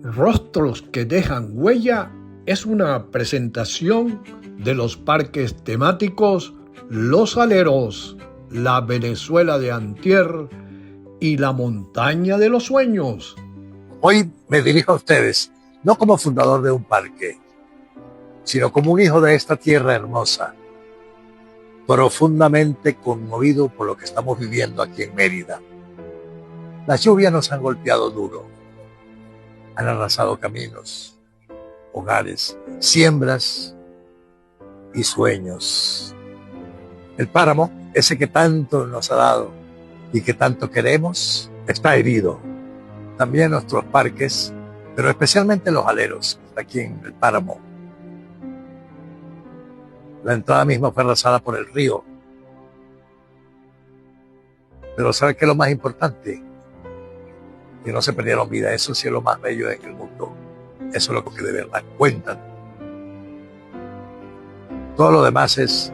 Rostros que dejan huella es una presentación de los parques temáticos Los Aleros, la Venezuela de antier y la Montaña de los Sueños. Hoy me dirijo a ustedes, no como fundador de un parque, sino como un hijo de esta tierra hermosa, profundamente conmovido por lo que estamos viviendo aquí en Mérida. Las lluvias nos han golpeado duro, han arrasado caminos, hogares, siembras y sueños. El páramo, ese que tanto nos ha dado y que tanto queremos, está herido. También nuestros parques, pero especialmente los aleros, aquí en el páramo. La entrada misma fue arrasada por el río. Pero ¿sabe qué es lo más importante? Que no se perdieron vida. Eso sí es lo más bello en el mundo. Eso es lo que de verdad cuentan. Todo lo demás es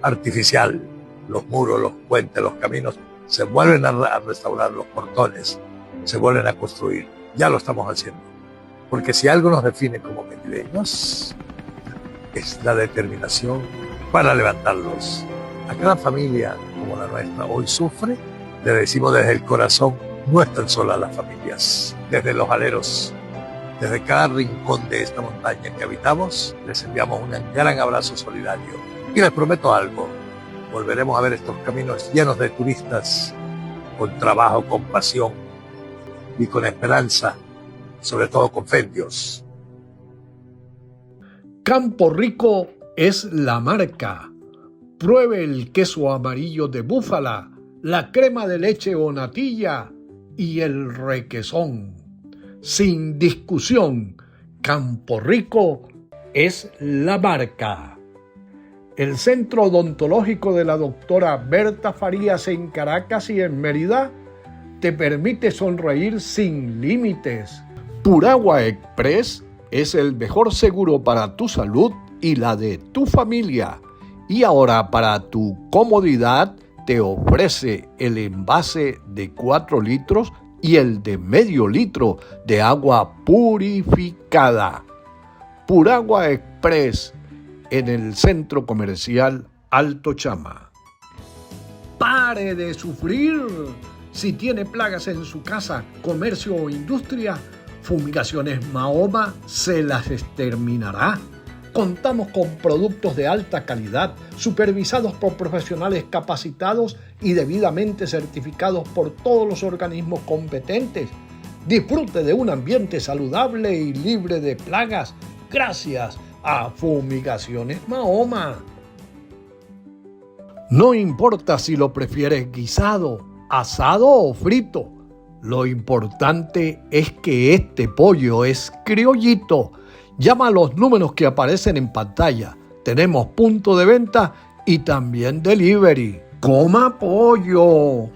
artificial. Los muros, los puentes, los caminos se vuelven a restaurar, los portones se vuelven a construir. Ya lo estamos haciendo. Porque si algo nos define como merideños, es la determinación para levantarlos. A cada familia como la nuestra hoy sufre, le decimos desde el corazón, no están solas las familias. Desde los aleros, desde cada rincón de esta montaña que habitamos, les enviamos un gran abrazo solidario. Y les prometo algo, volveremos a ver estos caminos llenos de turistas, con trabajo, con pasión y con esperanza, sobre todo con fe en Dios. Campo Rico es la marca. Pruebe el queso amarillo de búfala, la crema de leche o natilla y el requesón. Sin discusión, Campo Rico es la marca. El Centro Odontológico de la doctora Berta Farías en Caracas y en Mérida te permite sonreír sin límites. Puragua Express es el mejor seguro para tu salud y la de tu familia. Y ahora, para tu comodidad, te ofrece el envase de 4 litros y el de medio litro de agua purificada. Puragua Express en el Centro Comercial Alto Chama. ¡Pare de sufrir! Si tiene plagas en su casa, comercio o industria, Fumigaciones Mahoma se las exterminará. Contamos con productos de alta calidad, supervisados por profesionales capacitados y debidamente certificados por todos los organismos competentes. Disfrute de un ambiente saludable y libre de plagas gracias a Fumigaciones Mahoma. No importa si lo prefieres guisado, asado o frito. Lo importante es que este pollo es criollito. Llama a los números que aparecen en pantalla. Tenemos punto de venta y también delivery. ¡Coma pollo!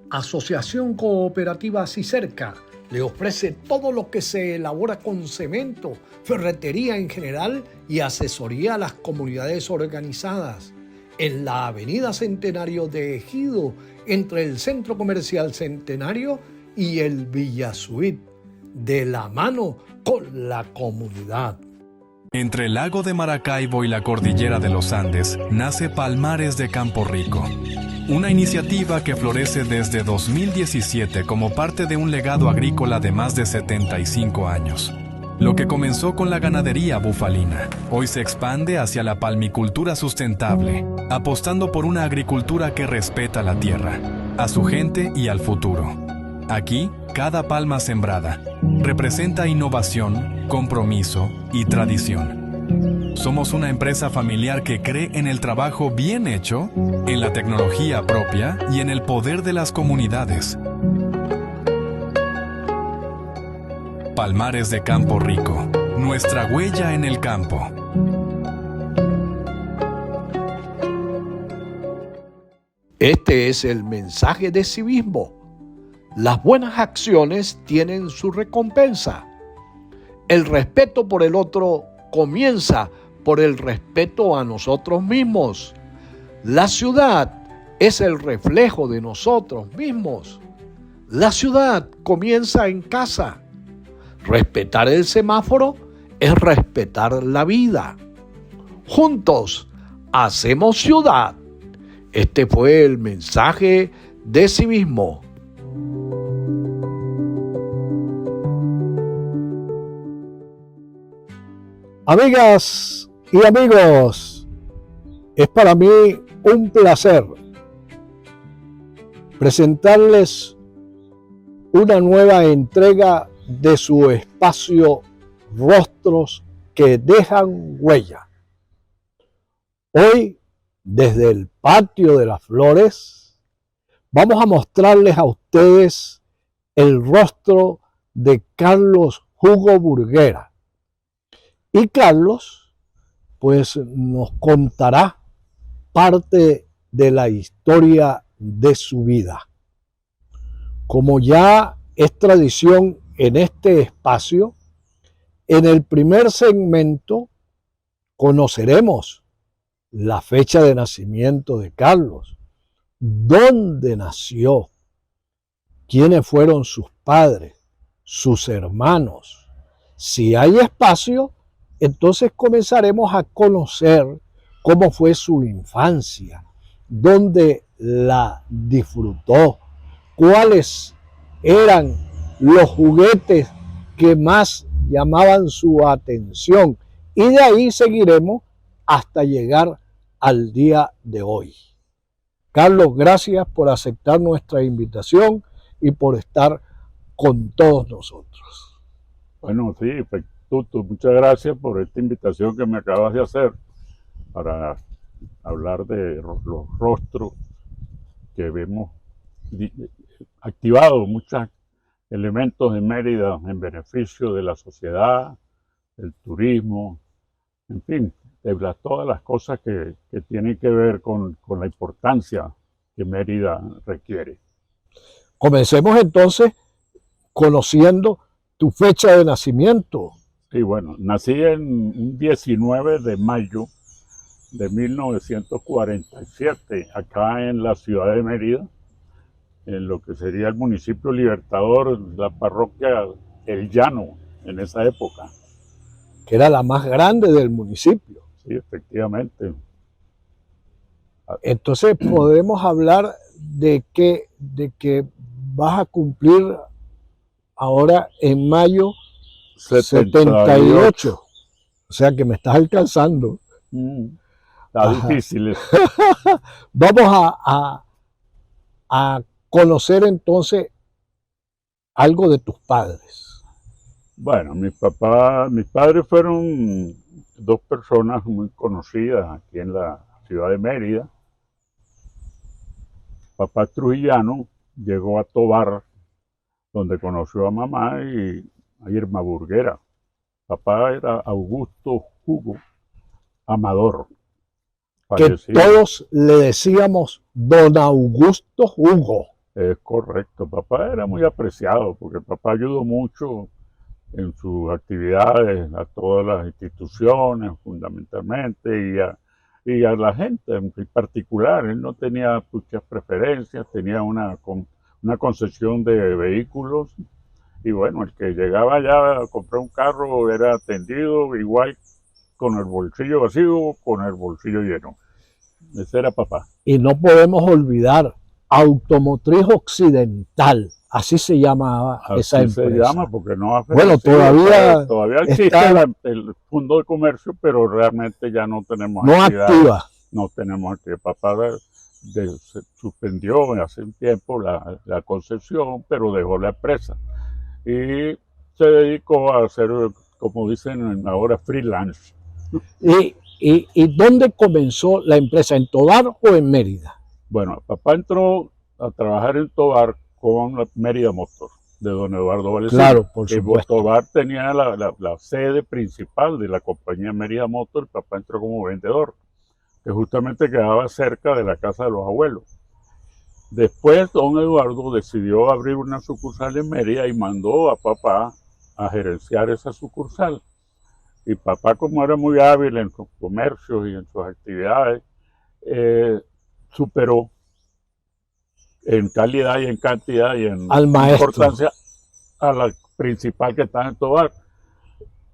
Asociación Cooperativa Cicerca le ofrece todo lo que se elabora con cemento, ferretería en general y asesoría a las comunidades organizadas. En la Avenida Centenario de Ejido, entre el Centro Comercial Centenario y el Villa Suite, de la mano con la comunidad. Entre el lago de Maracaibo y la cordillera de los Andes, nace Palmares de Campo Rico, una iniciativa que florece desde 2017 como parte de un legado agrícola de más de 75 años. Lo que comenzó con la ganadería bufalina, hoy se expande hacia la palmicultura sustentable, apostando por una agricultura que respeta la tierra, a su gente y al futuro. Aquí, cada palma sembrada representa innovación, compromiso y tradición. Somos una empresa familiar que cree en el trabajo bien hecho, en la tecnología propia y en el poder de las comunidades. Palmares de Campo Rico, nuestra huella en el campo. Este es el mensaje de civismo. Las buenas acciones tienen su recompensa. El respeto por el otro comienza por el respeto a nosotros mismos. La ciudad es el reflejo de nosotros mismos. La ciudad comienza en casa. Respetar el semáforo es respetar la vida. Juntos hacemos ciudad. Este fue el mensaje de civismo. Amigas y amigos, es para mí un placer presentarles una nueva entrega de su espacio Rostros que dejan huella. Hoy, desde el Patio de las Flores, vamos a mostrarles a ustedes el rostro de Carlos Hugo Burguera. Y Carlos, pues, nos contará parte de la historia de su vida. Como ya es tradición en este espacio, en el primer segmento conoceremos la fecha de nacimiento de Carlos, dónde nació, quiénes fueron sus padres, sus hermanos. Si hay espacio, entonces comenzaremos a conocer cómo fue su infancia, dónde la disfrutó, cuáles eran los juguetes que más llamaban su atención, y de ahí seguiremos hasta llegar al día de hoy. Carlos, gracias por aceptar nuestra invitación y por estar con todos nosotros. Bueno, sí, Tuto, muchas gracias por esta invitación que me acabas de hacer para hablar de los rostros que vemos activados, muchos elementos de Mérida en beneficio de la sociedad, del turismo, en fin, de todas las cosas que tienen que ver con la importancia que Mérida requiere. Comencemos entonces conociendo tu fecha de nacimiento. Sí, bueno, nací en un 19 de mayo de 1947, acá en la ciudad de Mérida, en lo que sería el municipio Libertador, la parroquia El Llano, en esa época. Que era la más grande del municipio. Sí, efectivamente. Entonces podemos hablar de que vas a cumplir ahora en mayo 78. O sea que me estás alcanzando. Está difícil. Vamos a conocer entonces algo de tus padres. Bueno, mis padres fueron dos personas muy conocidas aquí en la ciudad de Mérida. Papá trujillano llegó a Tovar, donde conoció a mamá y a Irma Burguera. Papá era Augusto Hugo Amador. Que todos le decíamos don Augusto Hugo. Es correcto, papá era muy apreciado porque papá ayudó mucho en sus actividades a todas las instituciones fundamentalmente y a la gente en particular. Él no tenía muchas preferencias, tenía una concesión de vehículos y bueno, el que llegaba allá a comprar un carro era atendido igual con el bolsillo vacío, con el bolsillo lleno. Ese era papá. Y no podemos olvidar Automotriz Occidental, así se llamaba esa empresa. Se llama porque no ha bueno, todavía existe el fondo de comercio, pero realmente ya no tenemos activa. No tenemos actividad. Papá suspendió hace un tiempo la concesión, pero dejó la empresa y se dedicó a hacer, como dicen ahora, freelance. ¿Y dónde comenzó la empresa? ¿En Tovar o en Mérida? Bueno, papá entró a trabajar en Tovar con la Mérida Motor, de don Eduardo Valecino. Claro, por supuesto. Tovar tenía la sede principal de la compañía Mérida Motor, y papá entró como vendedor, que justamente quedaba cerca de la casa de los abuelos. Después don Eduardo decidió abrir una sucursal en Mérida y mandó a papá a gerenciar esa sucursal. Y papá, como era muy hábil en sus comercios y en sus actividades, superó en calidad y en cantidad y en importancia a la principal que está en Tovar.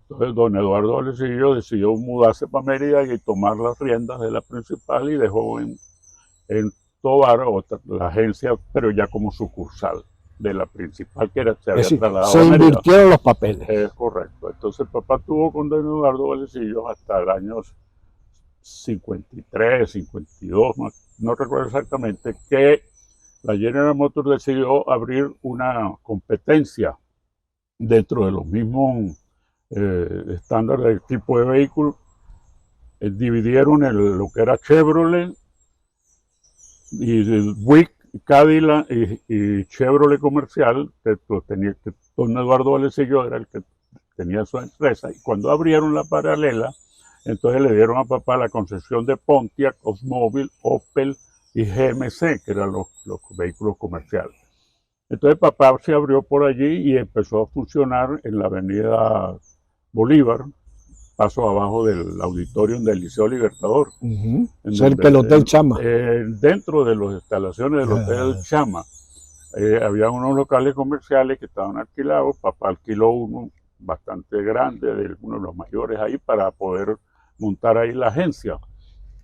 Entonces don Eduardo Valecillo decidió mudarse para Mérida y tomar las riendas de la principal y dejó en Tovar la agencia, pero ya como sucursal de la principal, que se había trasladado se a Mérida. invirtieron los papeles. Es correcto. Entonces papá tuvo con don Eduardo Valecillo hasta el año 53, 52, no recuerdo exactamente, que la General Motors decidió abrir una competencia dentro de los mismos estándares del tipo de vehículo. Dividieron lo que era Chevrolet y Buick, Cadillac y Chevrolet comercial, que don Eduardo Valecillo era el que tenía su empresa, y cuando abrieron la paralela, entonces le dieron a papá la concesión de Pontiac, Oldsmobile, Opel y GMC, que eran los vehículos comerciales. Entonces papá se abrió por allí y empezó a funcionar en la avenida Bolívar, paso abajo del auditorio del Liceo Libertador. Cerca del Hotel Chama. Dentro de las instalaciones del Hotel Chama, había unos locales comerciales que estaban alquilados. Papá alquiló uno bastante grande, uno de los mayores ahí, para poder montar ahí la agencia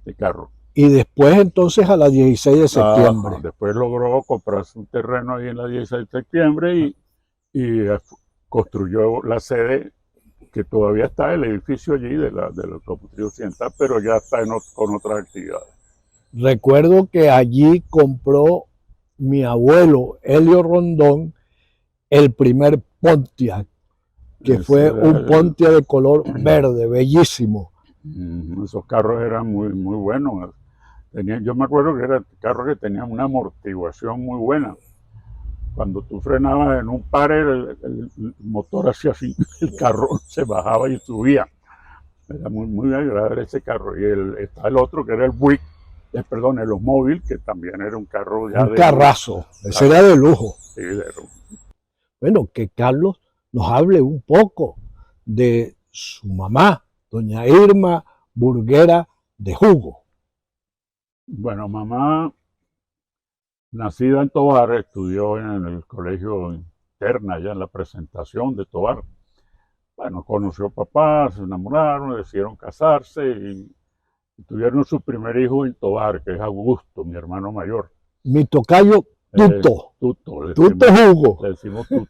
de carro. Y después entonces a la 16 de septiembre. Después logró comprarse un terreno ahí en la 16 de septiembre y construyó la sede, que todavía está el edificio allí de la Automotriz Occidental, pero ya está con otras actividades. Recuerdo que allí compró mi abuelo Helio Rondón el primer Pontiac, que fue un Pontiac de color verde, bellísimo. Esos carros eran muy, muy buenos. Yo me acuerdo que eran carros que tenían una amortiguación muy buena. Cuando tú frenabas en un par, el motor hacía así, el carro se bajaba y subía. Era muy, muy agradable ese carro. Y está el otro, que era el Buick, el Oldsmobile, que también era un carro ya un carrazo, ese era de lujo. Sí, Bueno, que Carlos nos hable un poco de su mamá, doña Irma Burguera de Hugo. Bueno, mamá, nacida en Tovar, estudió en el colegio interna, allá en la Presentación de Tovar. Bueno, conoció a papá, se enamoraron, decidieron casarse y tuvieron su primer hijo en Tovar, que es Augusto, mi hermano mayor. Mi tocayo Tuto. Tuto Hugo. Le decimos Tuto.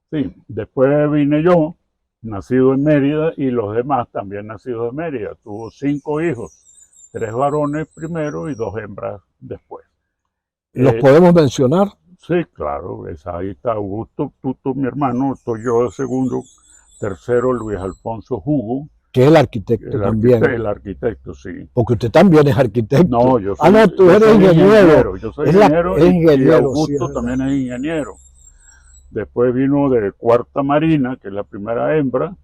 Sí, después vine yo, nacido en Mérida, y los demás también nacidos en Mérida. Tuvo 5 hijos, 3 varones primero y 2 hembras después. ¿Los podemos mencionar? Sí, claro, ahí está Augusto Tuto, mi hermano, estoy yo el segundo, tercero Luis Alfonso Hugo. Que es el arquitecto también. El arquitecto, sí. Porque usted también es arquitecto. No, yo soy, no, tú eres ingeniero. Yo soy ingeniero y Augusto sí, también es ingeniero. Después vino de Cuarta Marina, que es la primera hembra,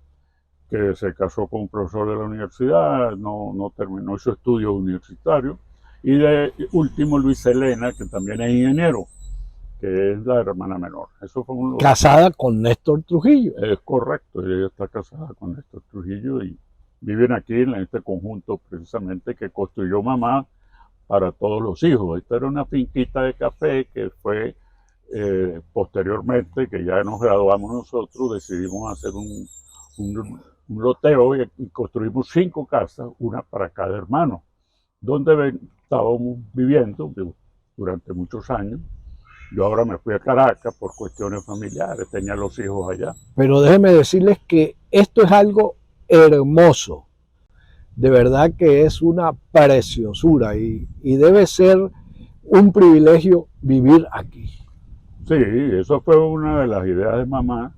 que se casó con un profesor de la universidad, no terminó su estudio universitario. Y de último Luis Elena, que también es ingeniero, que es la hermana menor. Eso fue casada con Néstor Trujillo. Es correcto, ella está casada con Néstor Trujillo y viven aquí en este conjunto precisamente que construyó mamá para todos los hijos. Esta era una finquita de café que fue posteriormente, que ya nos graduamos nosotros, decidimos hacer un loteo y construimos 5 casas, una para cada hermano, donde estábamos viviendo durante muchos años. Yo ahora me fui a Caracas por cuestiones familiares, tenía los hijos allá. Pero déjenme decirles que esto es algo hermoso. De verdad que es una preciosura y debe ser un privilegio vivir aquí. Sí, eso fue una de las ideas de mamá,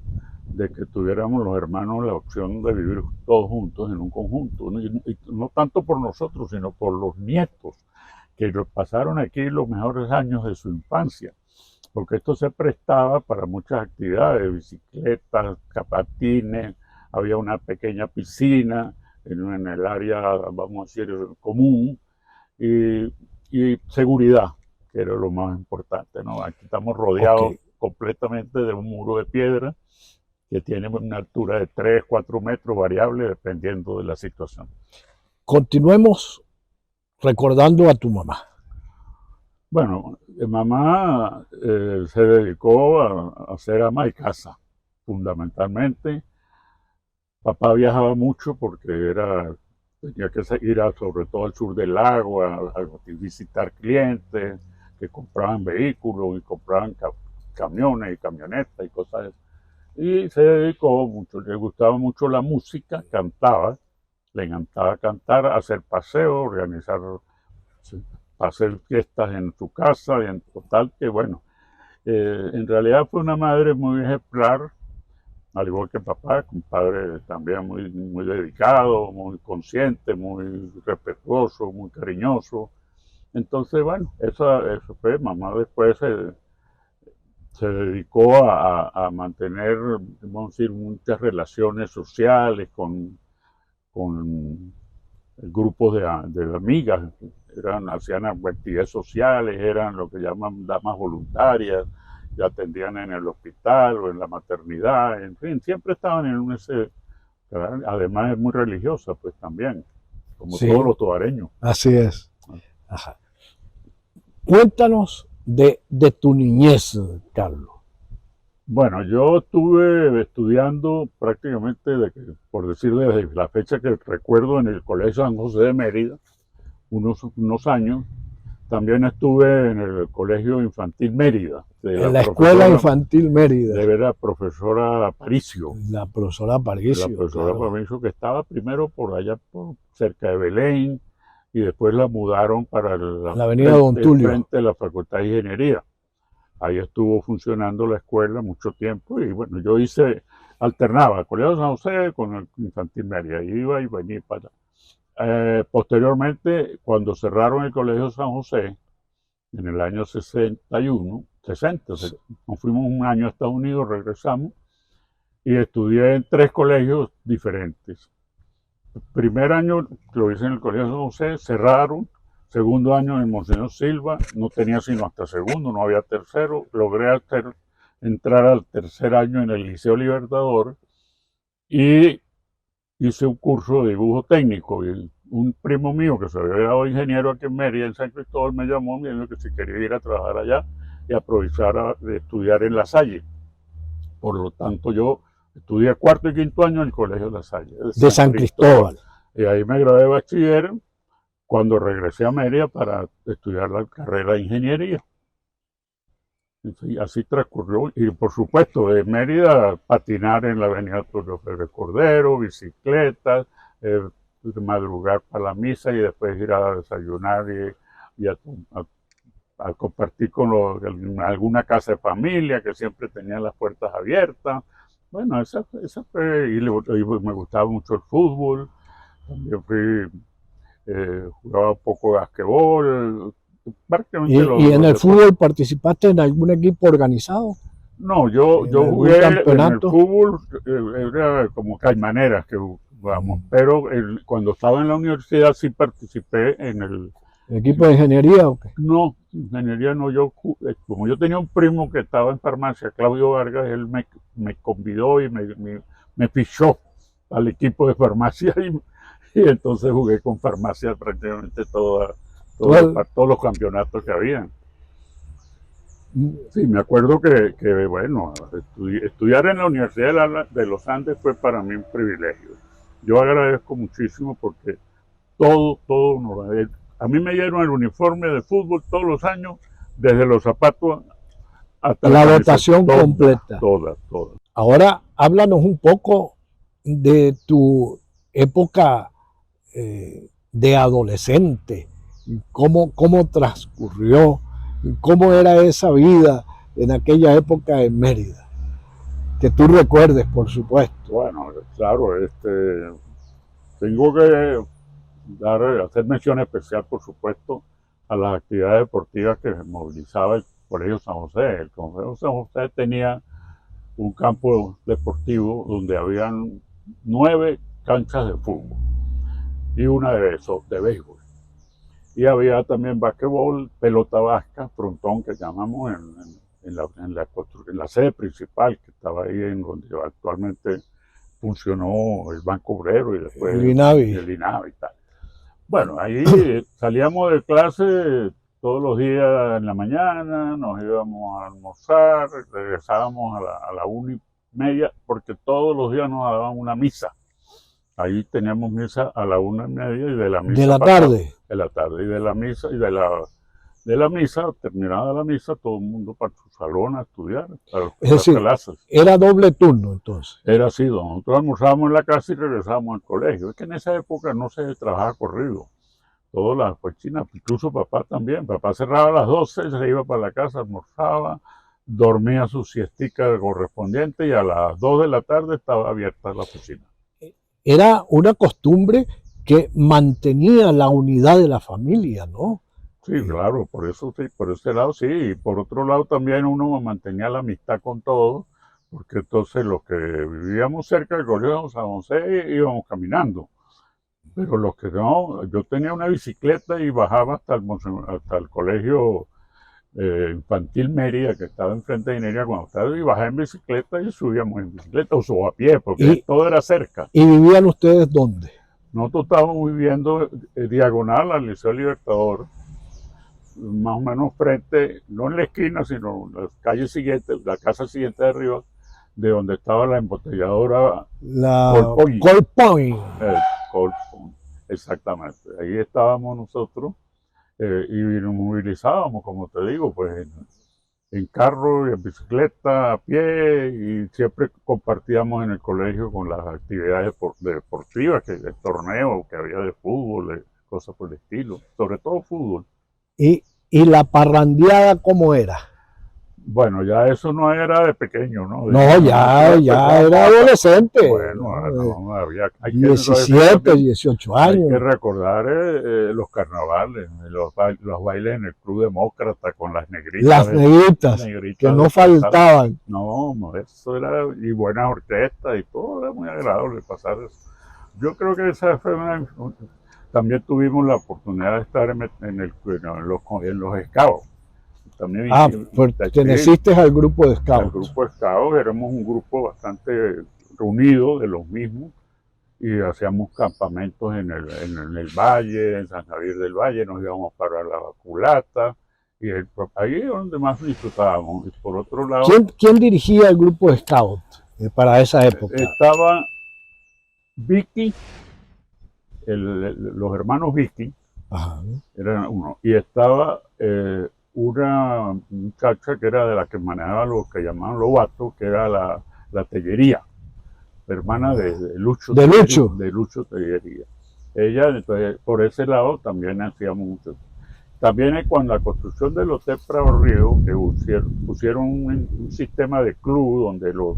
de que tuviéramos los hermanos la opción de vivir todos juntos en un conjunto. Y no tanto por nosotros, sino por los nietos, que pasaron aquí los mejores años de su infancia. Porque esto se prestaba para muchas actividades, bicicletas, patines, había una pequeña piscina en el área, vamos a decir, común, y seguridad, que era lo más importante, ¿no? Aquí estamos rodeados completamente de un muro de piedra que tiene una altura de 3, 4 metros variable dependiendo de la situación. Continuemos recordando a tu mamá. Bueno, mamá se dedicó a ser ama de casa. fundamentalmente. Papá viajaba mucho porque tenía que ir sobre todo al sur del lago a visitar clientes que compraban vehículos y compraban camiones y camionetas y cosas así. Y se dedicó mucho, le gustaba mucho la música, cantaba, le encantaba cantar, hacer paseos, organizar, hacer fiestas en su casa, y en total que bueno, en realidad fue una madre muy ejemplar, al igual que papá, un padre también muy, muy dedicado, muy consciente, muy respetuoso, muy cariñoso. Entonces, bueno, eso fue, mamá después se dedicó a mantener, vamos a decir, muchas relaciones sociales con grupos de amigas, hacían actividades sociales, eran lo que llaman damas voluntarias, y atendían en el hospital o en la maternidad, en fin, siempre estaban en ese, además es muy religiosa, pues también, como Sí, todos los tuareños. así es. Ajá. Cuéntanos de tu niñez, Carlos. Bueno, yo estuve estudiando prácticamente, por decir, desde la fecha que recuerdo, en el Colegio San José de Mérida, unos años. También estuve en el Colegio Infantil Mérida, En la Escuela Infantil Mérida. de la profesora Aparicio. La profesora Aparicio. La profesora Aparicio, que estaba primero por allá, cerca de Belén, y después la mudaron para la avenida Don Tulio, frente de la Facultad de Ingeniería. Ahí estuvo funcionando la escuela mucho tiempo, y bueno, yo alternaba el Colegio San José con el Infantil Mérida, iba y venía para posteriormente, cuando cerraron el Colegio San José, en el año 60, nos fuimos un año a Estados Unidos, regresamos, y estudié en 3 colegios diferentes. Primer año lo hice en el Colegio San José, cerraron. Segundo año en Monseñor Silva, no tenía sino hasta segundo, no había tercero. Logré entrar al tercer año en el Liceo Libertador y hice un curso de dibujo técnico, y un primo mío que se había graduado ingeniero aquí en Mérida, en San Cristóbal, me llamó, me dijo que si quería ir a trabajar allá y aprovechar de estudiar en La Salle. Por lo tanto, yo estudié cuarto y quinto año en el Colegio La Salle. De San Cristóbal. Y ahí me gradué de bachiller cuando regresé a Mérida para estudiar la carrera de ingeniería. Y así transcurrió, y por supuesto, de Mérida, patinar en la avenida Tulio Febres Cordero, bicicletas, madrugar para la misa y después ir a desayunar y a compartir con alguna casa de familia que siempre tenía las puertas abiertas. Bueno, esa fue, y me gustaba mucho el fútbol, también jugaba un poco de basquetbol. ¿Y en el fútbol participaste en algún equipo organizado? No, yo jugué en el fútbol, era como caimaneras que jugábamos, pero cuando estaba en la universidad sí participé en el equipo de ingeniería o qué. No, ingeniería no, como yo tenía un primo que estaba en farmacia, Claudio Vargas, él me convidó y me fichó al equipo de farmacia y entonces jugué con farmacia prácticamente todos los campeonatos que había. Sí, me acuerdo que bueno, estudiar en la Universidad de los Andes fue para mí un privilegio. Yo agradezco muchísimo porque todo, a mí me dieron el uniforme de fútbol todos los años, desde los zapatos hasta la dotación completa. Toda. Ahora háblanos un poco de tu época de adolescente, cómo transcurrió, cómo era esa vida en aquella época en Mérida, que tú recuerdes, por supuesto. Bueno, claro, tengo que hacer mención especial, por supuesto, a las actividades deportivas que movilizaba el Colegio San José. El Colegio San José tenía un campo deportivo donde habían 9 canchas de fútbol y una de béisbol. Y había también basquetbol, pelota vasca, frontón, que llamamos en la sede principal, que estaba ahí en donde actualmente funcionó el Banco Obrero y después el INAVI y tal. Bueno, ahí salíamos de clase todos los días en la mañana, nos íbamos a almorzar, regresábamos a la 1 1:30, porque todos los días nos daban una misa. Ahí teníamos misa a la 1:30 y de la misa De la pasaba- tarde. de la tarde y de la misa de la misa, terminada la misa, todo el mundo para su salón a estudiar, para Es las decir, clases. era doble turno entonces. Era así, nosotros almorzábamos en la casa y regresábamos al colegio. Es que en esa época no se trabajaba corrido. Todas las cochinas, incluso papá también. Papá cerraba a las 12, se iba para la casa, almorzaba, dormía su siestica correspondiente y a las 2 de la tarde estaba abierta la oficina. Era una costumbre que mantenía la unidad de la familia, ¿no? Sí, claro, por eso sí, por ese lado sí. Y por otro lado también uno mantenía la amistad con todos, porque entonces los que vivíamos cerca del colegio de San José íbamos caminando. Pero los que no, yo tenía una bicicleta y bajaba hasta el colegio infantil Mérida, que estaba enfrente de Minería cuando estaba, y bajaba en bicicleta y subíamos en bicicleta o a pie, porque todo era cerca. ¿Y vivían ustedes dónde? Nosotros estábamos viviendo diagonal al Liceo Libertador, más o menos frente, no en la esquina, sino en la calle siguiente, la casa siguiente de arriba, de donde estaba la embotelladora La Colpoy. Colpoy. Colpoy, exactamente. Ahí estábamos nosotros y nos movilizábamos, como te digo, pues en carro y en bicicleta, a pie, y siempre compartíamos en el colegio con las actividades deportivas, el torneo que había de fútbol, cosas por el estilo, sobre todo fútbol. ¿Y la parrandeada cómo era? Bueno, ya eso no era de pequeño, ¿no? No, ya era adolescente. Bueno, no, había, hay que 17, 18 Hay que años. recordar los carnavales, los bailes en el Club Demócrata con las negritas. Las negritas, que no faltaban. No, eso era, y buenas orquestas y todo, era muy agradable pasar eso. Yo creo que esa fue también tuvimos la oportunidad de estar en los scouts. También perteneciste al grupo de scouts. Al grupo de scouts, éramos un grupo bastante reunido de los mismos y hacíamos campamentos en el valle, en San Javier del Valle, nos íbamos para la culata y ahí es donde más disfrutábamos. Y por otro lado, ¿Quién dirigía el grupo de scouts para esa época? Estaba Vicky, los hermanos Vicky, eran uno, y estaba una muchacha que era de la que manejaba lo que llamaban lobatos, que era la tellería, hermana de Lucho. De Lucho. De Lucho Tellería. Ella, entonces, por ese lado también hacíamos mucho. También cuando la construcción del Hotel Prado Río, que pusieron un sistema de club donde los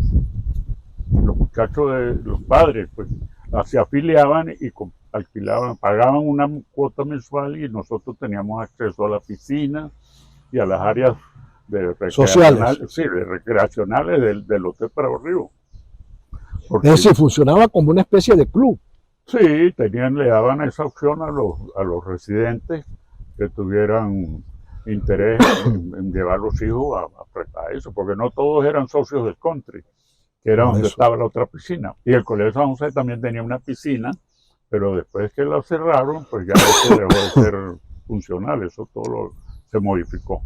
muchachos de los padres pues se afiliaban y alquilaban, pagaban una cuota mensual y nosotros teníamos acceso a la piscina y a las áreas sociales, recreacionales del Hotel Prado Río. Es decir, funcionaba como una especie de club. Sí, le daban esa opción a los residentes que tuvieran interés en llevar los hijos a eso, porque no todos eran socios del country, que era donde estaba la otra piscina. Y el Colegio San José también tenía una piscina, pero después que la cerraron, pues ya eso dejó de ser funcional, eso todo se modificó.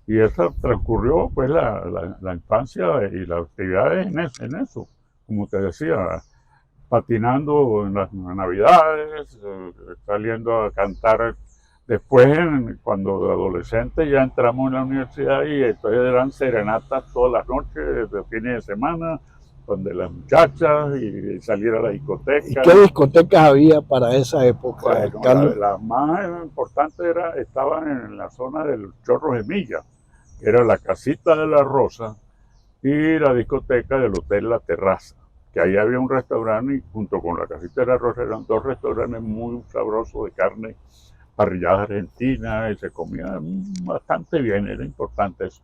Y esa transcurrió pues la infancia y las actividades en eso, como te decía, patinando en las navidades, saliendo a cantar. Después, cuando adolescentes, ya entramos en la universidad y entonces eran serenatas todas las noches, de fines de semana, donde las muchachas y salir a la discoteca. ¿Y qué discotecas había para esa época? Bueno, la más importante estaban en la zona del Chorro de Milla, que era la Casita de la Rosa y la discoteca del Hotel La Terraza, que ahí había un restaurante y junto con la Casita de la Rosa eran dos restaurantes muy sabrosos de carne parrillada argentina y se comía bastante bien, era importante eso.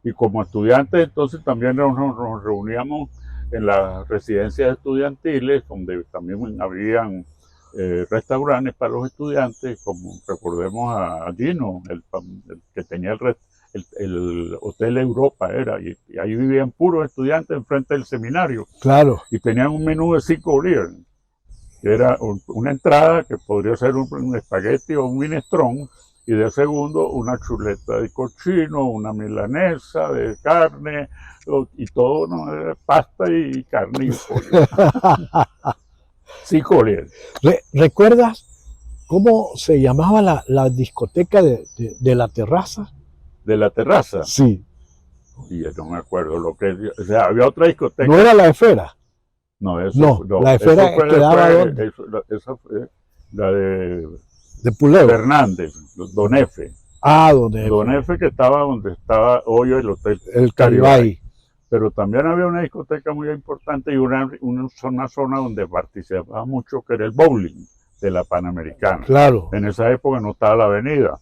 Y como estudiantes entonces también nos reuníamos en las residencias estudiantiles, donde también habían restaurantes para los estudiantes, como recordemos a Gino, el que tenía el Hotel Europa, y ahí vivían puros estudiantes enfrente del seminario. Claro. Y tenían un menú de 5 bolívares, que era una entrada que podría ser un espagueti o un minestrón, y de segundo una chuleta de cochino, una milanesa de carne, y todo, ¿no? Era pasta y carne y pollo. 5 bolívares. ¿Recuerdas cómo se llamaba la discoteca de la terraza? ¿De la terraza? Sí. Y yo no me acuerdo lo que, o sea, había otra discoteca. ¿No era la esfera? No, eso No, la esfera eso fue quedaba después, ¿dónde? esa fue la de Puleo. Fernández, Don F. Ah, donde Don F, que estaba donde estaba hoy el Hotel el Caribay. Pero también había una discoteca muy importante y una zona donde participaba mucho, que era el bowling de la Panamericana. Claro. En esa época no estaba la avenida.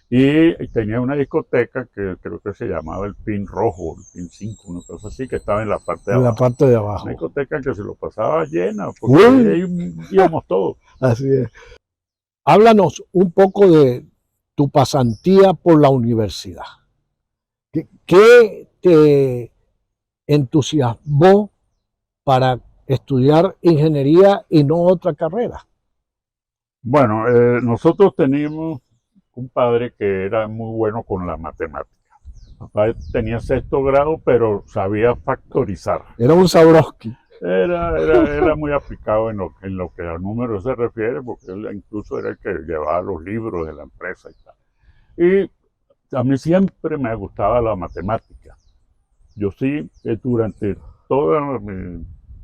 Y tenía una discoteca que creo que se llamaba el Pin Rojo, el Pin 5, una cosa así, que estaba en la parte de En abajo. la parte de abajo. Una discoteca que se lo pasaba llena, porque ahí íbamos todos. Así es. Háblanos un poco de tu pasantía por la universidad. ¿Qué te entusiasmó para estudiar ingeniería y no otra carrera? Bueno, nosotros teníamos un padre que era muy bueno con la matemática. Papá tenía 6º grado, pero sabía factorizar. Era un Sabrowski. Era muy aplicado en lo que a números se refiere, porque él incluso era el que llevaba los libros de la empresa y tal. Y a mí siempre me gustaba la matemática. Yo sí, durante toda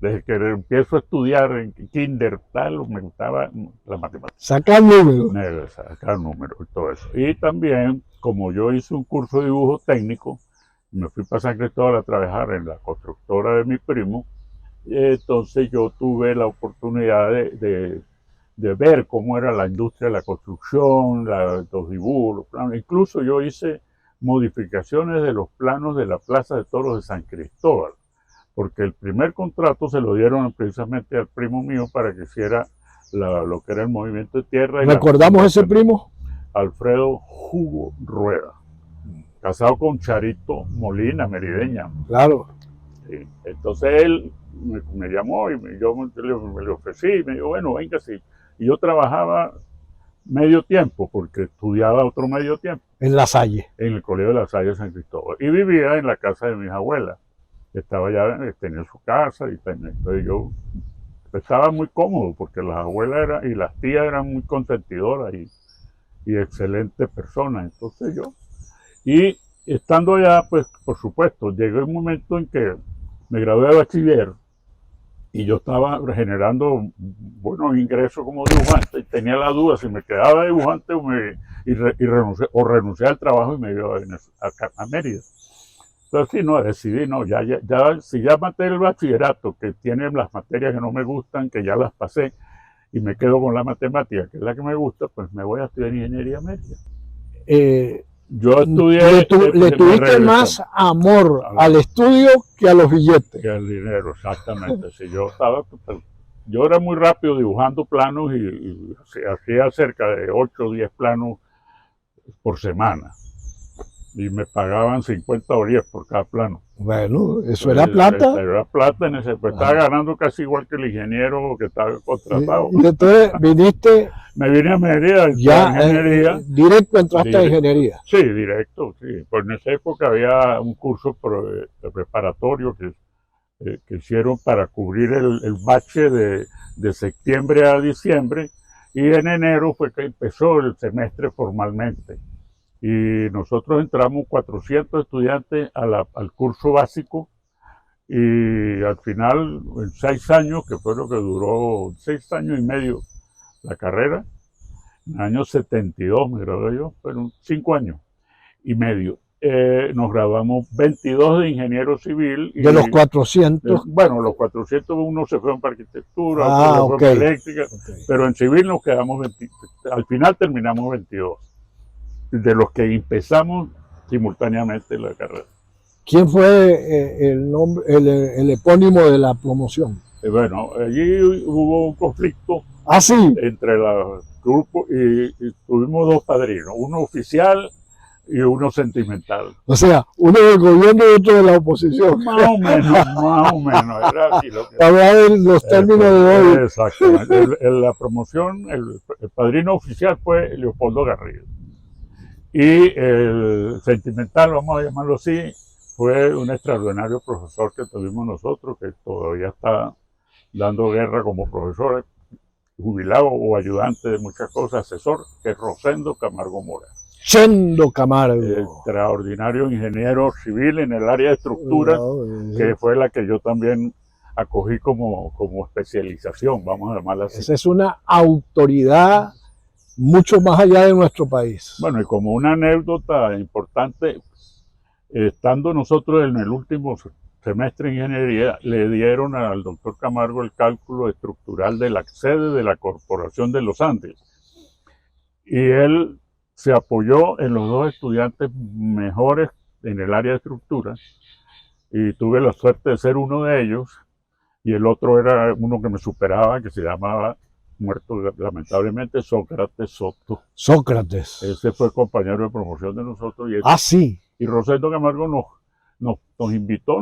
desde que empiezo a estudiar en kinder, tal, me gustaba la matemática. Sacar números. Sacar números y todo eso. Y también, como yo hice un curso de dibujo técnico, me fui para San Cristóbal a trabajar en la constructora de mi primo, entonces yo tuve la oportunidad de ver cómo era la industria de la construcción, los dibujos, los planos. Incluso yo hice modificaciones de los planos de la Plaza de Toros de San Cristóbal, porque el primer contrato se lo dieron precisamente al primo mío para que hiciera lo que era el movimiento de tierra. ¿Recordamos ese primo? Alfredo Hugo Rueda, casado con Charito Molina, merideña. Claro. Sí. Entonces él me llamó y yo me le ofrecí y me dijo, bueno, venga, sí. Y yo trabajaba medio tiempo, porque estudiaba otro medio tiempo. En La Salle. En el Colegio de La Salle de San Cristóbal. Y vivía en la casa de mis abuelas. Estaba ya, tenía su casa, entonces yo estaba muy cómodo, porque las abuelas y las tías eran muy consentidoras y excelentes personas. Entonces y estando allá, pues por supuesto, llegó un momento en que me gradué de bachiller y yo estaba generando buenos ingresos como dibujante y tenía la duda si me quedaba dibujante o renuncié al trabajo y me iba a Mérida. Entonces sí, no, decidí, no, si ya maté el bachillerato, que tiene las materias que no me gustan, que ya las pasé, y me quedo con la matemática, que es la que me gusta, pues me voy a estudiar ingeniería Mérida. Yo estudié... Le tuviste más amor al estudio que a los billetes. Que al dinero, exactamente. Si yo era muy rápido dibujando planos y hacía cerca de 8 o 10 planos por semana. Y me pagaban 50 o 10 por cada plano. Bueno, eso era plata. Era plata en ese, pues estaba ganando casi igual que el ingeniero que estaba contratado. Y entonces viniste... Me vine a Mérida, ya ingeniería. Directo entraste a ingeniería. Sí, directo, sí. Pues en esa época había un curso preparatorio que hicieron para cubrir el bache de septiembre a diciembre, y en enero fue que empezó el semestre formalmente. Y nosotros entramos 400 estudiantes al curso básico, y al final, en 6 años, que fue lo que duró 6 años y medio la carrera, en el año 72 me gradué yo, fueron 5 años y medio. Nos graduamos 22 de ingeniero civil. De los 400. Bueno, los 400, uno se fue para arquitectura, otro okay. fue para eléctrica, pero en civil nos quedamos 20, al final terminamos 22, de los que empezamos simultáneamente la carrera. ¿Quién fue el epónimo de la promoción? Bueno, allí hubo un conflicto sí. entre los grupos y tuvimos 2 padrinos, uno oficial y uno sentimental. O sea, uno del gobierno y otro de la oposición. Más o menos, era así lo que... Para ver los términos de hoy. Exactamente. La promoción, el padrino oficial fue Leopoldo Garrido. Y el sentimental, vamos a llamarlo así, fue un extraordinario profesor que tuvimos nosotros, que todavía está dando guerra como profesor, jubilado o ayudante de muchas cosas, asesor, que es Rosendo Camargo Mora. Chendo Camargo. Extraordinario ingeniero civil en el área de estructuras, que fue la que yo también acogí como especialización, vamos a llamarla así. Esa es una autoridad mucho más allá de nuestro país. Bueno, y como una anécdota importante, estando nosotros en el último semestre de ingeniería, le dieron al doctor Camargo el cálculo estructural de la sede de la Corporación de los Andes. Y él se apoyó en los dos estudiantes mejores en el área de estructura, y tuve la suerte de ser uno de ellos, y el otro era uno que me superaba, que se llamaba, muerto lamentablemente, Sócrates Soto. Sócrates. Ese fue compañero de promoción de nosotros. Sí. Y Rosendo Camargo nos invitó,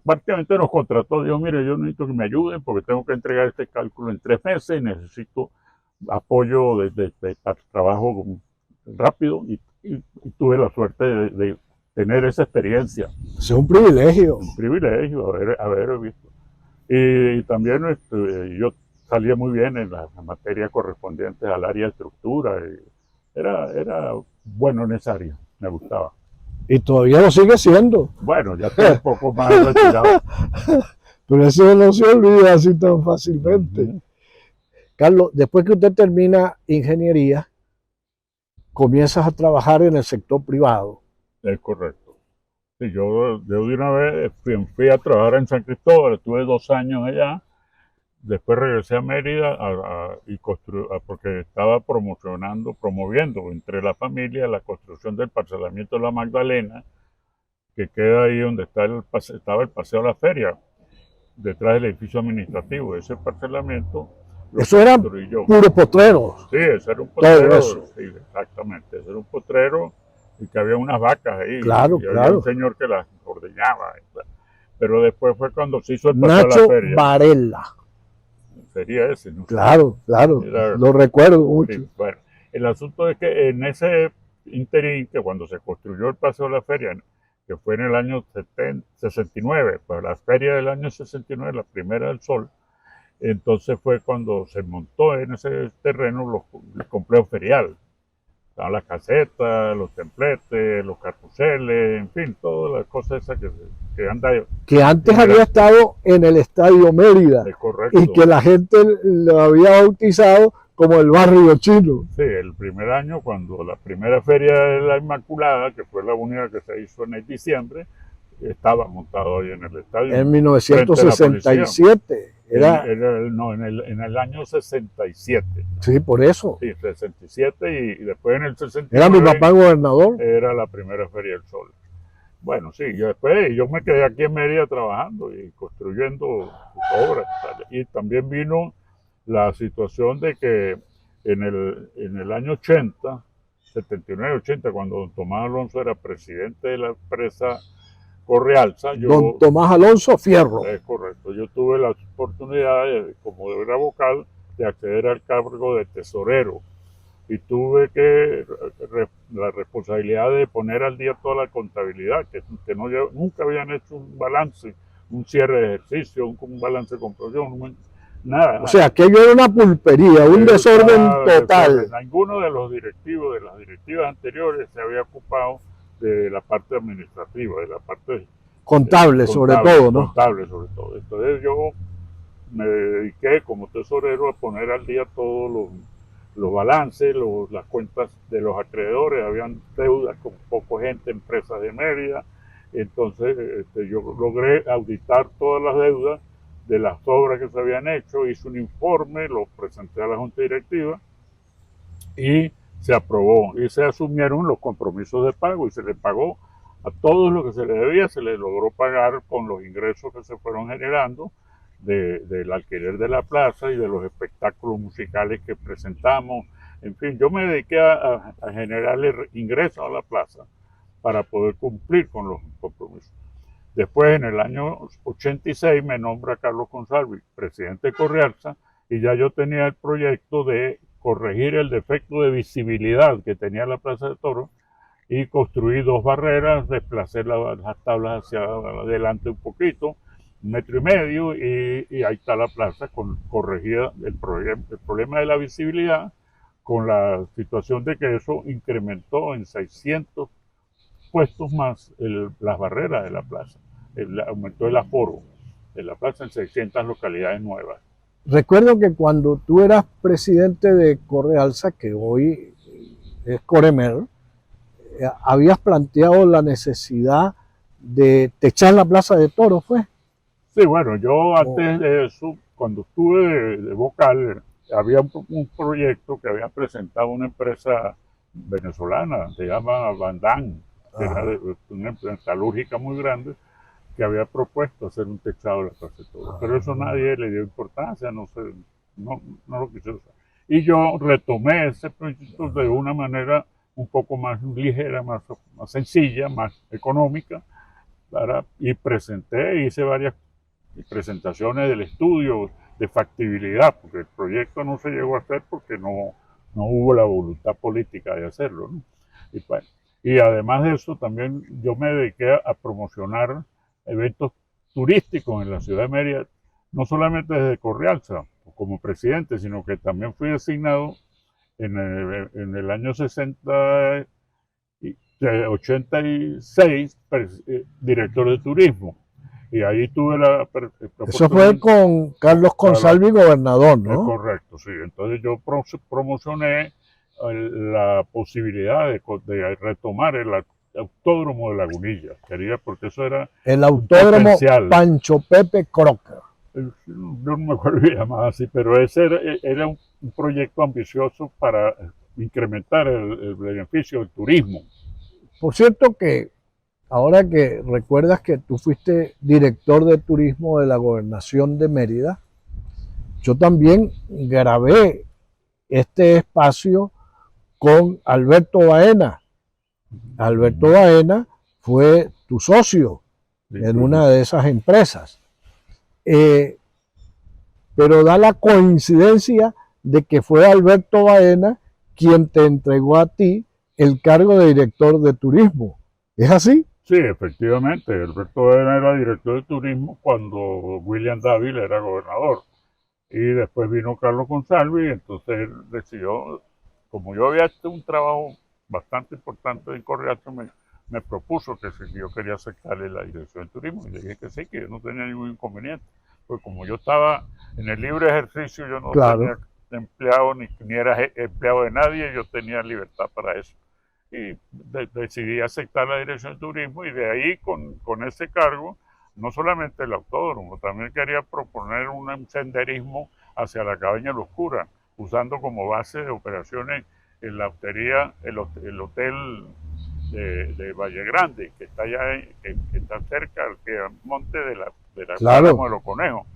prácticamente nos contrató. Dijo, mire, yo necesito que me ayuden porque tengo que entregar este cálculo en 3 meses y necesito apoyo de trabajo rápido. Y tuve la suerte de tener esa experiencia. Es un privilegio. Un privilegio haber visto. Y también yo salía muy bien en las materias correspondientes al área de estructura. Era bueno en esa área, me gustaba. Y todavía lo sigue siendo. Bueno, ya estoy un poco más retirado. Pero eso no se olvida así tan fácilmente. Carlos, después que usted termina ingeniería, comienzas a trabajar en el sector privado. Es correcto. Sí, yo de una vez fui a trabajar en San Cristóbal, estuve 2 años allá. Después regresé a Mérida porque estaba promoviendo entre la familia la construcción del parcelamiento de la Magdalena, que queda ahí donde estaba el Paseo de la Feria, detrás del edificio administrativo. Ese parcelamiento eso eran puros potreros. Sí, ese era un potrero. Sí, exactamente, ese era un potrero y que había unas vacas ahí. Claro, y había un señor que las ordeñaba. Pero después fue cuando se hizo el Paseo Nacho de la Feria. Varela. Sería ese, ¿no? Claro, lo recuerdo mucho. Sí, bueno, el asunto es que en ese interín, que cuando se construyó el Paseo de la Feria, que fue en el año 69, pues la feria del año 69, la primera del Sol, entonces fue cuando se montó en ese terreno el complejo ferial. Estaban las casetas, los templetes, los carruseles, en fin, todas las cosas esas que andan. Que antes había estado en el Estadio Mérida. Es correcto. Y que la gente lo había bautizado como el barrio chino. Sí, el primer año, cuando la primera feria de la Inmaculada, que fue la única que se hizo en el diciembre, estaba montado ahí en el estadio. En 1967. En el año 67. Sí, por eso. Sí, 67 y después en el 69. Era mi papá gobernador. Era la primera Feria del Sol. Bueno, sí, yo me quedé aquí en Mérida trabajando y construyendo obras. Y también vino la situación de que en el año 80, 79-80, cuando don Tomás Alonso era presidente de la empresa Correalza. Don Tomás Alonso Fierro. Es correcto. Yo tuve la oportunidad, como era vocal, de acceder al cargo de tesorero. Y tuve la responsabilidad de poner al día toda la contabilidad, que nunca habían hecho un balance, un cierre de ejercicio, un balance de comprobación, nada. O sea, aquello era una pulpería, un desorden total. Ninguno de los directivos, de las directivas anteriores, se había ocupado de la parte administrativa, de la parte contable sobre todo, ¿no? Contable sobre todo. Entonces yo me dediqué como tesorero a poner al día todos los balances, las cuentas de los acreedores. Habían deudas con poca gente, empresas de Mérida. Entonces yo logré auditar todas las deudas de las obras que se habían hecho, hice un informe, lo presenté a la Junta Directiva y se aprobó y se asumieron los compromisos de pago y se le pagó a todos lo que se le debía, se le logró pagar con los ingresos que se fueron generando del alquiler de la plaza y de los espectáculos musicales que presentamos. En fin, yo me dediqué a generarle ingresos a la plaza para poder cumplir con los compromisos. Después, en el año 86, me nombra Carlos Consalvi, presidente de Correalza, y ya yo tenía el proyecto de corregir el defecto de visibilidad que tenía la Plaza de Toros y construí 2 barreras, desplacé las tablas hacia adelante un poquito, 1,5 metros, y ahí está la plaza corregida el problema de la visibilidad, con la situación de que eso incrementó en 600 puestos más las barreras de la plaza. Aumentó el aforo de la plaza en 600 localidades nuevas. Recuerdo que cuando tú eras presidente de Correalza, que hoy es Coremer, habías planteado la necesidad de techar la plaza de toros, ¿fue? Sí, bueno, yo antes de eso, cuando estuve de vocal, había un proyecto que había presentado una empresa venezolana, se llama Bandán, que era una metalúrgica muy grande, que había propuesto hacer un techado de la plaza de toros. Pero eso nadie le dio importancia, no lo quisieron usar. Y yo retomé ese proyecto de una manera un poco más ligera, más sencilla, más económica, y hice varias presentaciones del estudio de factibilidad, porque el proyecto no se llegó a hacer porque no hubo la voluntad política de hacerlo, ¿no? Y además de eso, también yo me dediqué a promocionar eventos turísticos en la ciudad de Mérida, no solamente desde Correalza como presidente, sino que también fui designado en el año 86 director de turismo. Y ahí tuve Eso fue con Carlos Consalvi, gobernador, ¿no? Es correcto, sí. Entonces yo promocioné la posibilidad de retomar el autódromo de Lagunilla. Quería, porque eso era el autódromo Pancho Pepe Crocker. Yo no me acuerdo que llamaba así, pero ese era un proyecto ambicioso para incrementar el beneficio del turismo. Por cierto que ahora que recuerdas que tú fuiste director de turismo de la Gobernación de Mérida, yo también grabé este espacio con Alberto Baena. Alberto Baena fue tu socio en una de esas empresas. Pero da la coincidencia de que fue Alberto Baena quien te entregó a ti el cargo de director de turismo. ¿Es así? Sí, efectivamente. Alberto Baena era director de turismo cuando William Dávila era gobernador. Y después vino Carlos Consalvi, y entonces él decidió, como yo había hecho un trabajo bastante importante en Correalza, me propuso que si yo quería aceptarle la dirección de turismo. Y le dije que sí, que yo no tenía ningún inconveniente. Pues como yo estaba en el libre ejercicio, yo no tenía empleado ni era empleado de nadie, yo tenía libertad para eso. Y decidí aceptar la dirección de turismo, y de ahí con ese cargo, no solamente el autódromo, también quería proponer un senderismo hacia la Cabaña La Oscura, usando como base de operaciones en la hostería, el hotel de Valle Grande, que está allá, que está cerca al monte de la Páramo de los Conejos,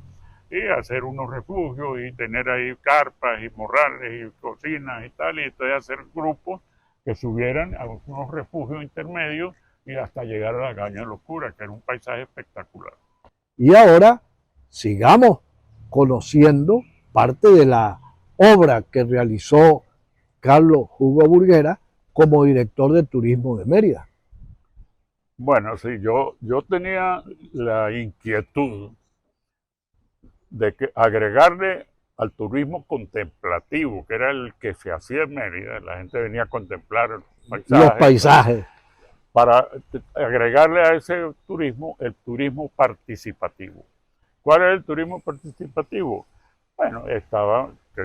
y hacer unos refugios y tener ahí carpas y morrales y cocinas y tal, y entonces hacer grupos que subieran a unos refugios intermedios y hasta llegar a la Cabaña La Oscura, que era un paisaje espectacular. Y ahora sigamos conociendo parte de la obra que realizó Carlos Hugo Burguera como director de turismo de Mérida. Bueno, sí, yo tenía la inquietud de agregarle al turismo contemplativo, que era el que se hacía en Mérida, la gente venía a contemplar los paisajes, para agregarle a ese turismo el turismo participativo. ¿Cuál es el turismo participativo? Bueno, que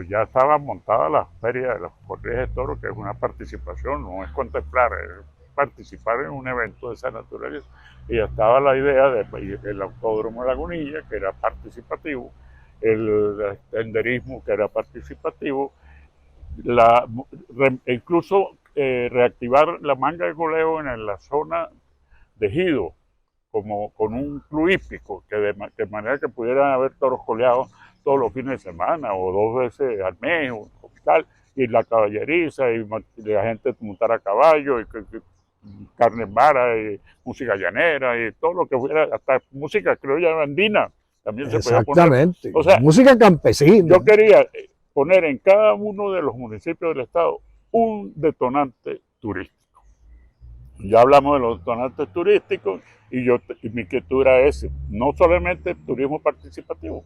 ya estaba montada la feria de las corridas de toros, que es una participación, no es contemplar, es participar en un evento de esa naturaleza. Y ya estaba la idea del autódromo de Lagunilla, que era participativo, el senderismo, que era participativo, incluso reactivar la manga de goleo en la zona de Ejido, como con un club hípico, de manera que pudieran haber toros coleados todos los fines de semana o 2 veces al mes o tal, y la caballeriza y la gente montar a caballo y carne en vara y música llanera y todo lo que fuera, hasta música criolla andina también se podía poner. Exactamente, o sea, música campesina. Yo quería poner en cada uno de los municipios del estado un detonante turístico. Ya hablamos de los detonantes turísticos y mi inquietud era ese, no solamente turismo participativo,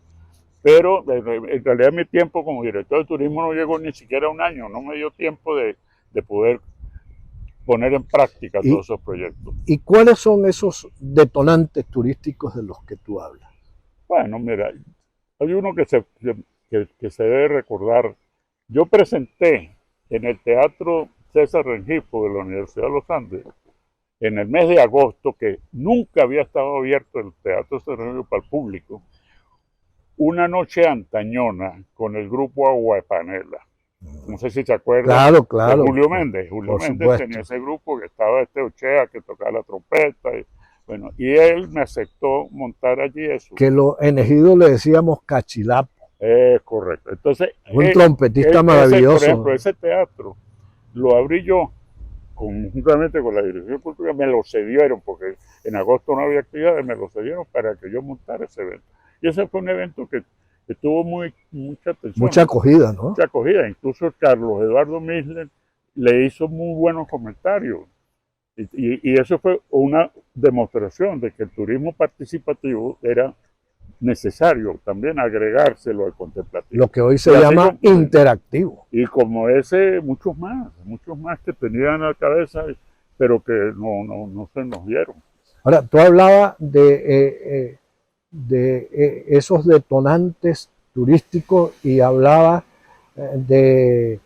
pero en realidad mi tiempo como director de turismo no llegó ni siquiera a un año, no me dio tiempo de poder poner en práctica ¿Y, todos esos proyectos. ¿Y cuáles son esos detonantes turísticos de los que tú hablas? Bueno, mira, hay uno que se debe recordar. Yo presenté en el Teatro César Rengifo de la Universidad de los Andes, en el mes de agosto, que nunca había estado abierto el Teatro César Rengifo para el público, una noche antañona con el grupo Agua de Panela. No sé si se acuerdan Claro. de Julio Méndez. Julio Méndez Supuesto. tenía ese grupo que estaba Ochea, que tocaba la trompeta. Bueno, y él me aceptó montar allí eso. Que en Ejido le decíamos cachilapo. Es correcto. Entonces, Un trompetista maravilloso. Por ejemplo, ese teatro lo abrí yo conjuntamente con la Dirección Cultural. Me lo cedieron, porque en agosto no había actividades, me lo cedieron para que yo montara ese evento. Y ese fue un evento que tuvo mucha atención. Mucha acogida, ¿no? Mucha acogida. Incluso Carlos Eduardo Misler le hizo muy buenos comentarios. Y eso fue una demostración de que el turismo participativo era necesario también agregárselo al contemplativo. Lo que hoy se llama interactivo. Y como ese, muchos más que tenían a la cabeza, pero que no se nos dieron. Ahora, tú hablabas de esos detonantes turísticos y hablabas de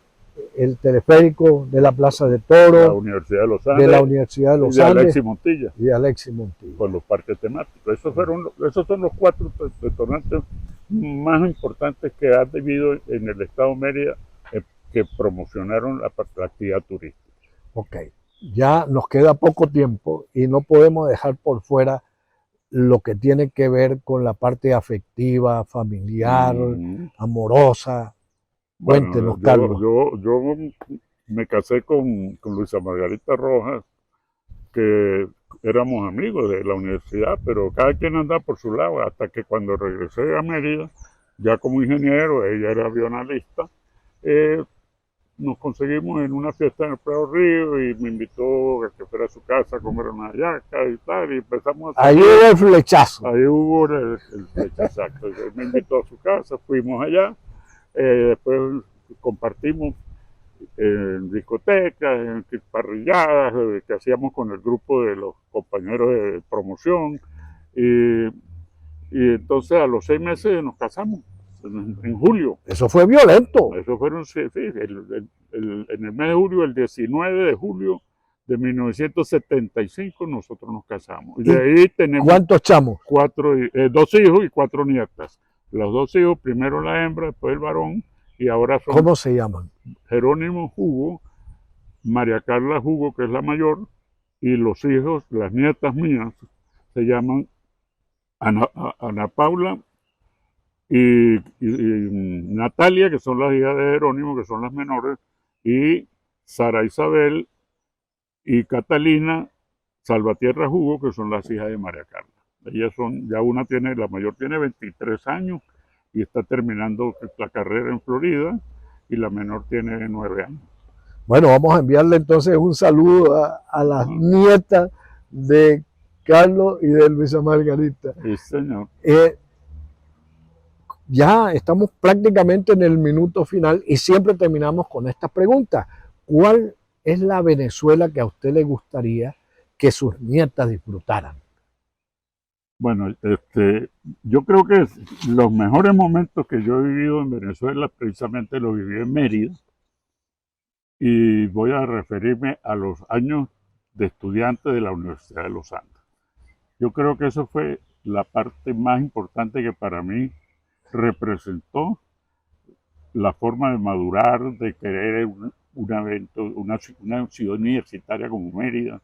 el teleférico de la Plaza de Toros, la Universidad de los Andes, de la Universidad de los y de Andes Alexis Montilla. Con los parques temáticos. Esos son los 4 detonantes más importantes que ha vivido en el estado de Mérida, que promocionaron la actividad turística. Ok, ya nos queda poco tiempo y no podemos dejar por fuera lo que tiene que ver con la parte afectiva, familiar, amorosa. Cuéntenos, Carlos. Yo me casé con Luisa Margarita Rojas, que éramos amigos de la universidad, pero cada quien andaba por su lado, hasta que cuando regresé a Mérida, ya como ingeniero, ella era avionalista, nos conseguimos en una fiesta en el Prado Río y me invitó a que fuera a su casa a comer una hallaca y tal, y empezamos a... Ahí hubo el flechazo. Ahí hubo el flechazo, exacto. Me invitó a su casa, fuimos allá, después compartimos en discotecas, en parrilladas que hacíamos con el grupo de los compañeros de promoción, y entonces a los 6 meses nos casamos. En julio. Eso fue violento. Eso fueron, sí, en el mes de julio, el 19 de julio de 1975, nosotros nos casamos. Y de ahí tenemos... ¿Cuántos chamos? 2 hijos y 4 nietas. Los 2 hijos, primero la hembra, después el varón, y ahora son... ¿Cómo se llaman? Jerónimo Hugo, María Carla Hugo, que es la mayor, y los hijos, las nietas mías, se llaman Ana Paula y Natalia, que son las hijas de Jerónimo, que son las menores, y Sara Isabel y Catalina Salvatierra Hugo, que son las hijas de María Carla. Ellas son, ya la mayor tiene 23 años y está terminando la carrera en Florida, y la menor tiene 9 años. Bueno, vamos a enviarle entonces un saludo a las nietas de Carlos y de Luisa Margarita. Sí, señor. Ya estamos prácticamente en el minuto final y siempre terminamos con esta pregunta. ¿Cuál es la Venezuela que a usted le gustaría que sus nietas disfrutaran? Bueno, yo creo que los mejores momentos que yo he vivido en Venezuela precisamente los viví en Mérida, y voy a referirme a los años de estudiante de la Universidad de los Andes. Yo creo que eso fue la parte más importante que para mí representó la forma de madurar, de querer un evento, una ciudad universitaria como Mérida,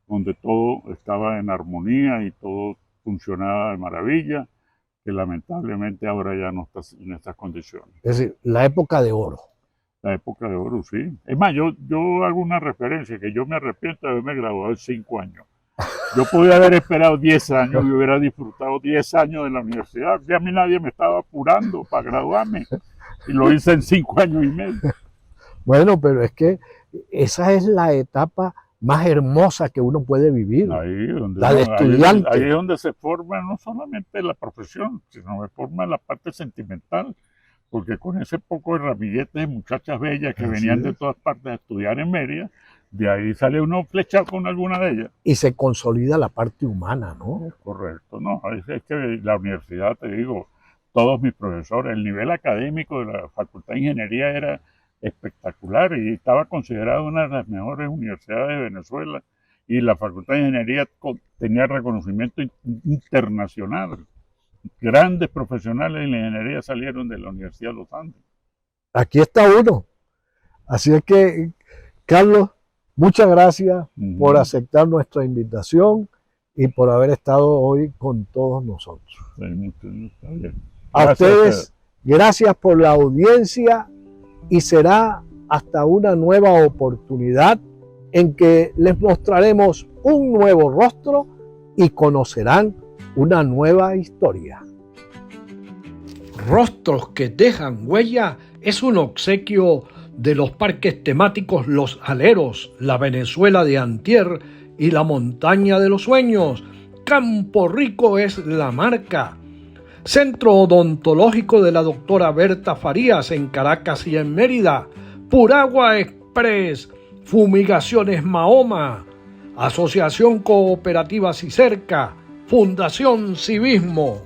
donde todo estaba en armonía y todo funcionaba de maravilla, que lamentablemente ahora ya no está en estas condiciones. Es decir, la época de oro. La época de oro, sí. Es más, yo hago una referencia, que yo me arrepiento de haberme graduado en 5 años. Yo podía haber esperado 10 años y hubiera disfrutado 10 años de la universidad. Ya a mí nadie me estaba apurando para graduarme. Y lo hice en 5 años y medio. Bueno, pero es que esa es la etapa más hermosa que uno puede vivir. Ahí donde La de estudiante. ahí es donde se forma no solamente la profesión, sino se forma la parte sentimental, porque con ese poco de ramilletes de muchachas bellas que Así venían de es. todas partes a estudiar en Mérida, de ahí sale uno flechado con alguna de ellas. Y se consolida la parte humana, ¿no? Correcto, no, es que la universidad, te digo, todos mis profesores, el nivel académico de la Facultad de Ingeniería era espectacular y estaba considerada una de las mejores universidades de Venezuela, y la Facultad de Ingeniería tenía reconocimiento internacional. Grandes profesionales en la ingeniería salieron de la Universidad de los Andes. Aquí está uno. Así es que, Carlos, muchas gracias por aceptar nuestra invitación y por haber estado hoy con todos nosotros. Sí, está bien. A Gracias ustedes, gracias por la audiencia y será hasta una nueva oportunidad en que les mostraremos un nuevo rostro y conocerán una nueva historia. Rostros que dejan huella es un obsequio de los parques temáticos Los Aleros, la Venezuela de Antier y la Montaña de los Sueños. Campo Rico es la marca. Centro Odontológico de la doctora Berta Farías en Caracas y en Mérida. Puragua Express. Fumigaciones Mahoma. Asociación Cooperativa Cicerca. Fundación Civismo.